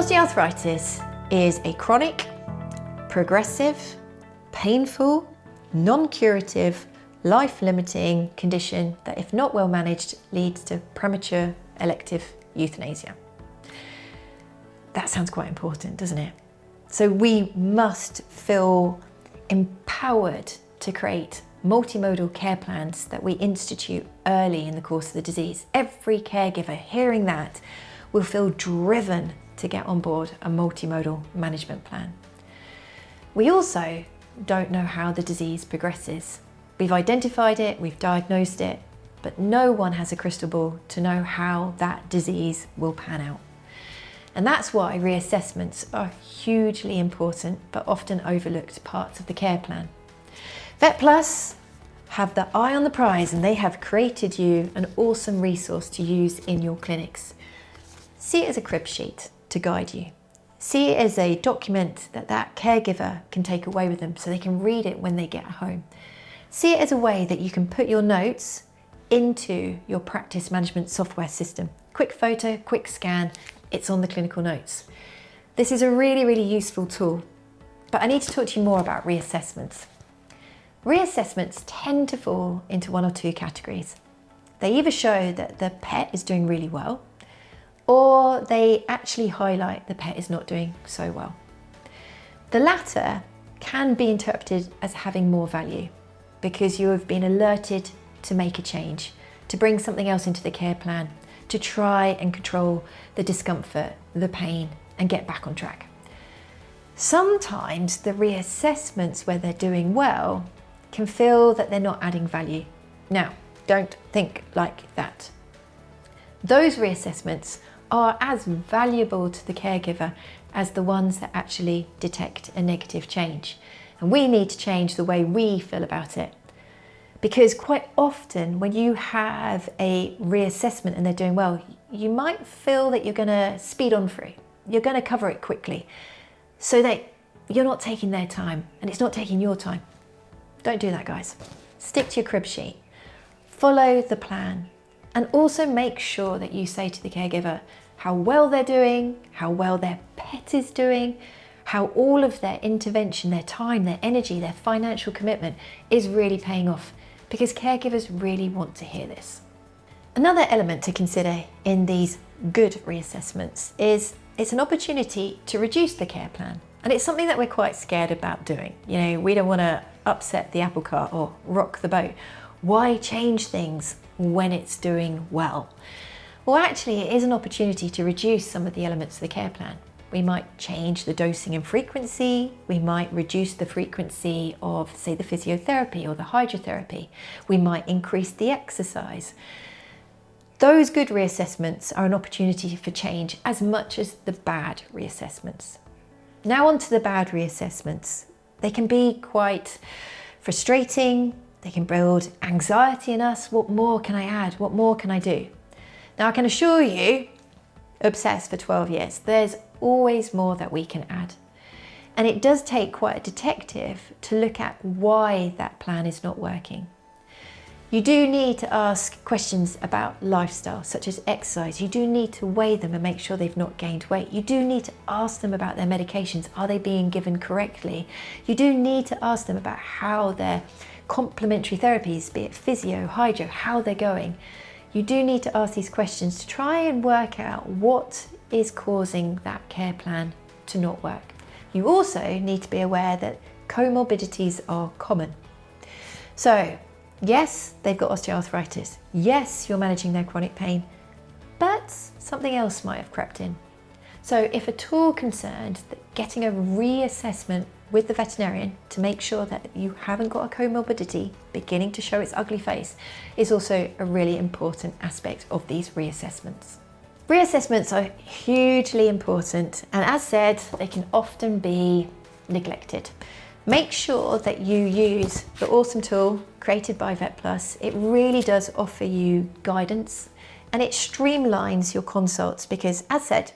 Osteoarthritis is a chronic, progressive, painful, non-curative, life-limiting condition that, if not well managed, leads to premature elective euthanasia. That sounds quite important, doesn't it? So we must feel empowered to create multimodal care plans that we institute early in the course of the disease. Every caregiver hearing that will feel driven to get on board a multimodal management plan. We also don't know how the disease progresses. We've identified it, we've diagnosed it, but no one has a crystal ball to know how that disease will pan out. And that's why reassessments are hugely important, but often overlooked parts of the care plan. Vet Plus have the eye on the prize, and they have created you an awesome resource to use in your clinics. See it as a crib sheet to guide you. See it as a document that caregiver can take away with them so they can read it when they get home. See it as a way that you can put your notes into your practice management software system. Quick photo, quick scan, it's on the clinical notes. This is a really, really useful tool, but I need to talk to you more about reassessments. Reassessments tend to fall into one or two categories. They either show that the pet is doing really well, or they actually highlight the pet is not doing so well. The latter can be interpreted as having more value because you have been alerted to make a change, to bring something else into the care plan, to try and control the discomfort, the pain, and get back on track. Sometimes the reassessments where they're doing well can feel that they're not adding value. Now, don't think like that. Those reassessments are as valuable to the caregiver as the ones that actually detect a negative change. And we need to change the way we feel about it. Because quite often when you have a reassessment and they're doing well, you might feel that you're gonna speed on through. You're gonna cover it quickly so that you're not taking their time and it's not taking your time. Don't do that, guys. Stick to your crib sheet. Follow the plan. And also make sure that you say to the caregiver how well they're doing, how well their pet is doing, how all of their intervention, their time, their energy, their financial commitment is really paying off, because caregivers really want to hear this. Another element to consider in these good reassessments is it's an opportunity to reduce the care plan. And it's something that we're quite scared about doing. You know, we don't want to upset the apple cart or rock the boat. Why change things when it's doing well? Well, actually, it is an opportunity to reduce some of the elements of the care plan. We might change the dosing and frequency. We might reduce the frequency of, say, the physiotherapy or the hydrotherapy. We might increase the exercise. Those good reassessments are an opportunity for change as much as the bad reassessments. Now on to the bad reassessments. They can be quite frustrating. They can build anxiety in us. What more can I add? What more can I do? Now I can assure you, obsessed for 12 years, there's always more that we can add. And it does take quite a detective to look at why that plan is not working. You do need to ask questions about lifestyle, such as exercise. You do need to weigh them and make sure they've not gained weight. You do need to ask them about their medications. Are they being given correctly? You do need to ask them about how their complementary therapies, be it physio, hydro, how they're going. You do need to ask these questions to try and work out what is causing that care plan to not work. You also need to be aware that comorbidities are common. So, yes, they've got osteoarthritis. Yes, you're managing their chronic pain, but something else might have crept in. So if at all concerned, that getting a reassessment with the veterinarian to make sure that you haven't got a comorbidity beginning to show its ugly face is also a really important aspect of these reassessments. Reassessments are hugely important, and as said, they can often be neglected. Make sure that you use the awesome tool created by Vet Plus. It really does offer you guidance and it streamlines your consults because, as said,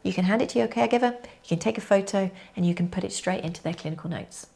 you can hand it to your caregiver, you can take a photo, and you can put it straight into their clinical notes.